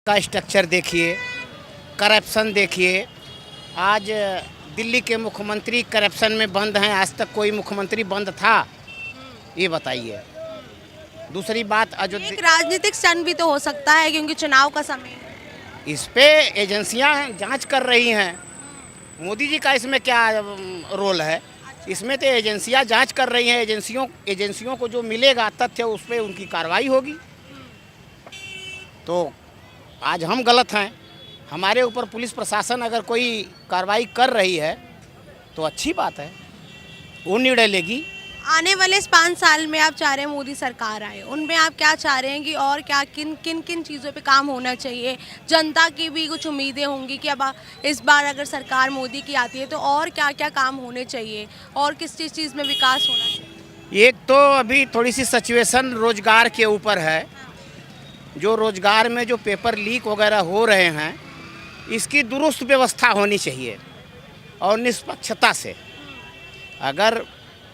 का स्ट्रक्चर देखिए, करप्शन देखिए। आज दिल्ली के मुख्यमंत्री करप्शन में बंद हैं, आज तक कोई मुख्यमंत्री बंद था? ये बताइए। दूसरी बात, अयोध्या, एक राजनीतिक स्टंट भी तो हो सकता है क्योंकि चुनाव का समय है। इस पे एजेंसियां जांच कर रही हैं। मोदी जी का इसमें क्या रोल है? इसमें तो एजेंसियां जांच कर रही हैं। एजेंसियों को जो मिलेगा तथ्य, उस पर उनकी कार्रवाई होगी। तो आज हम गलत हैं, हमारे ऊपर पुलिस प्रशासन अगर कोई कार्रवाई कर रही है तो अच्छी बात है, वो निर्णय लेगी। आने वाले इस 5 साल में आप चाह रहे हैं मोदी सरकार आए, उनमें आप क्या चाह रहे हैं कि और क्या किन किन किन चीज़ों पे काम होना चाहिए? जनता की भी कुछ उम्मीदें होंगी कि अब इस बार अगर सरकार मोदी की आती है तो और क्या क्या काम होने चाहिए और किस चीज़ में विकास होना चाहिए? एक तो अभी थोड़ी सी सिचुएशन रोजगार के ऊपर है। जो रोजगार में जो पेपर लीक वगैरह हो रहे हैं, इसकी दुरुस्त व्यवस्था होनी चाहिए और निष्पक्षता से। अगर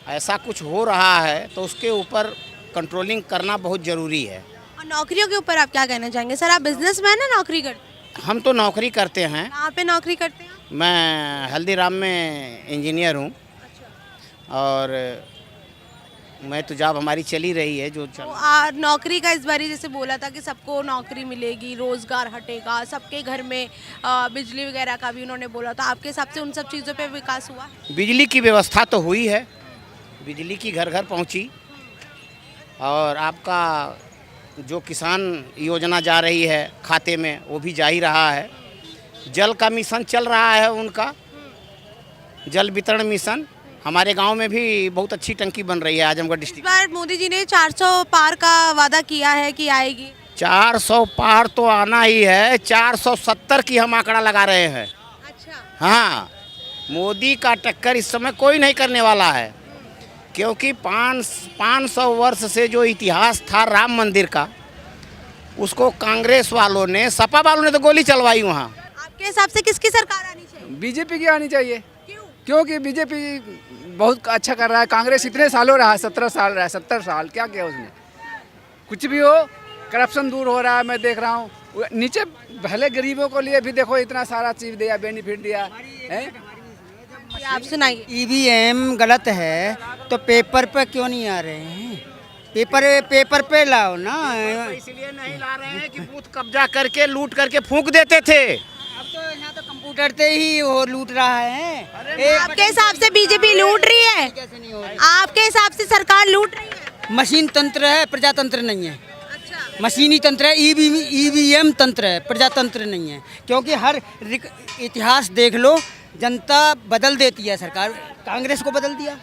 ऐसा कुछ हो रहा है तो उसके ऊपर कंट्रोलिंग करना बहुत ज़रूरी है। और नौकरियों के ऊपर आप क्या कहना चाहेंगे? सर, आप बिजनेसमैन हैं, नौकरी करते हैं? हम तो नौकरी करते हैं। कहाँ पे नौकरी करते हैं? मैं हल्दीराम में इंजीनियर हूँ। और मैं तो जॉब हमारी चली रही है जो तो नौकरी का इस बारी जैसे बोला था कि सबको नौकरी मिलेगी, रोजगार हटेगा, सबके घर में बिजली वगैरह का भी उन्होंने बोला था। आपके हिसाब से उन सब चीज़ों पे विकास हुआ? बिजली की व्यवस्था तो हुई है, बिजली की घर घर पहुंची। और आपका जो किसान योजना जा रही है खाते में, वो भी जा ही रहा है। जल का मिशन चल रहा है उनका, जल वितरण मिशन। हमारे गांव में भी बहुत अच्छी टंकी बन रही है आजमगढ़ इस डिस्ट्रिक्ट। बार मोदी जी ने 400 पार का वादा किया है कि आएगी। 400 पार तो आना ही है, 470 की हम आंकड़ा लगा रहे हैं। अच्छा। हाँ, मोदी का टक्कर इस समय कोई नहीं करने वाला है, क्योंकि 500 वर्ष से जो इतिहास था राम मंदिर का, उसको कांग्रेस वालों ने, सपा वालों ने तो गोली चलवाई वहाँ। आपके हिसाब से किसकी सरकार आनी चाहिए? बीजेपी की आनी चाहिए, क्यों? क्योंकि बीजेपी बहुत अच्छा कर रहा है। कांग्रेस इतने सालों रहा, 17 साल रहा, 70 साल क्या किया उसने? कुछ भी हो, करप्शन दूर हो रहा है। मैं देख रहा हूँ नीचे, पहले गरीबों को लिए भी देखो इतना सारा चीज़ दिया, बेनिफिट दिया है। आप सुनाइए। ईवीएम गलत है तो पेपर पे क्यों नहीं आ रहे हैं? पेपर पे लाओ ना। इसलिए नहीं ला रहे हैं कि बूथ कब्जा करके लूट करके फूंक देते थे। अब तो यहाँ तो कंप्यूटर से ही वो लूट रहा है। आपके हिसाब से बीजेपी लूट रही है? कैसे नहीं हो रही? आपके हिसाब से सरकार लूट रही है? मशीन तंत्र है, प्रजातंत्र नहीं है। अच्छा। मशीनी तंत्र है, ईवीएम तंत्र है, प्रजातंत्र नहीं है। क्योंकि हर इतिहास देख लो, जनता बदल देती है। सरकार कांग्रेस को बदल दिया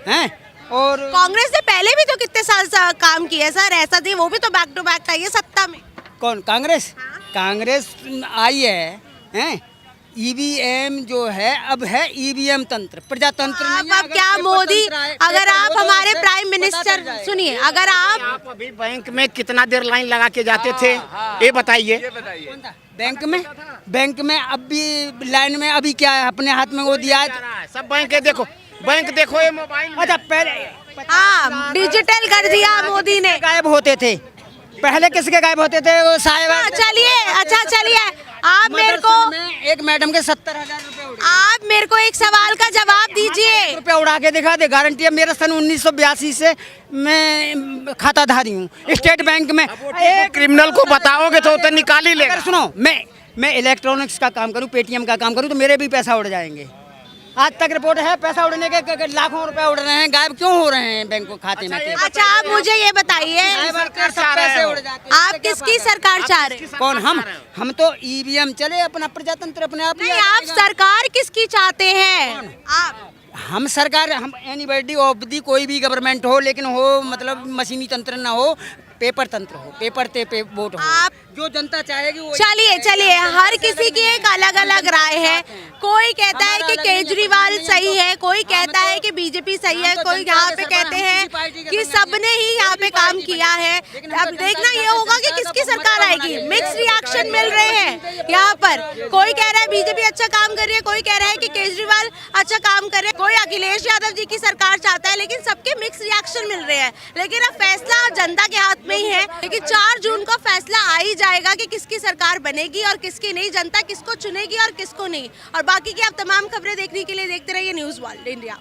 है। और कांग्रेस ने पहले भी तो कितने साल काम किया सर, ऐसा थी, वो भी तो बैक टू बैक आई है सत्ता में। कौन? कांग्रेस? हाँ। कांग्रेस आई है। ईवीएम जो है अब है ईवीएम तंत्र, प्रजातंत्र नहीं है। अब क्या मोदी, अगर आप हमारे प्राइम मिनिस्टर, सुनिए, अगर आप अभी बैंक में कितना देर लाइन लगा के जाते थे, ये बताइए। बैंक में अब भी लाइन में अभी क्या है, अपने हाथ में वो दिया है। सब बैंक देखो, बैंक देखो, ये मोबाइल। अच्छा, पहले हाँ डिजिटल कर दिया मोदी ने। गायब होते थे, पहले किसके गायब होते थे? वो साहिब। चलिए, अच्छा चलिए, आप मेरे को एक मैडम के 70,000 रुपए उड़े। आप मेरे को एक सवाल का जवाब दीजिए। रुपए उड़ा के दिखा दे, गारंटी है। मेरा सन 1982 से मैं खाताधारी हूँ स्टेट बैंक में। एक क्रिमिनल को बताओगे तो निकाल ही लेगा। अगर सुनो, मैं इलेक्ट्रॉनिक्स का काम करूँ, पेटीएम का काम करूँ, तो मेरे भी पैसा उड़ जाएंगे। आज तक रिपोर्ट है, पैसा उड़ने के लाखों रुपए उड़ रहे हैं, गायब क्यों हो रहे हैं बैंक खाते में? अच्छा, आप मुझे ये बताइए, पैसे उड़ जाते हैं। आप किसकी सरकार चाह रहे हैं? कौन? हम तो ईवीएम चले, अपना प्रजातंत्र अपने आप। नहीं, आप सरकार किसकी चाहते हैं? आप हम सरकार, हम एनीबॉडी ऑफ दी, कोई भी गवर्नमेंट हो, लेकिन हो मतलब मशीनी तंत्र ना हो, पेपर तंत्र हो, पेपर पे वोट हो। आप जो जनता चाहेगी वो। चलिए, हर किसी की एक अलग अलग राय है। कोई कहता है कि केजरीवाल सही है, कोई कहता है कि बीजेपी सही है, कोई यहाँ पे कहते हैं कि सबने ही यहाँ पे काम किया है। अब देखना ये होगा कि किसकी सरकार आएगी। मिक्स रिएक्शन मिल रहे हैं यहाँ पर। कोई कह रहा है बीजेपी अच्छा काम कर रही है, कोई कह रहा है कि केजरीवाल अच्छा काम कर रहे हैं, कोई अखिलेश यादव जी की सरकार चाहता है, लेकिन सबके मिक्स रिएक्शन मिल रहे हैं। लेकिन अब फैसला जनता के हाथ में ही है। लेकिन 4 जून को फैसला ही जाएगा कि किसकी सरकार बनेगी और किसकी नहीं, जनता किसको चुनेगी और किसको नहीं। और बाकी की आप तमाम खबरें देखने के लिए देखते रहिए न्यूज़ वर्ल्ड इंडिया।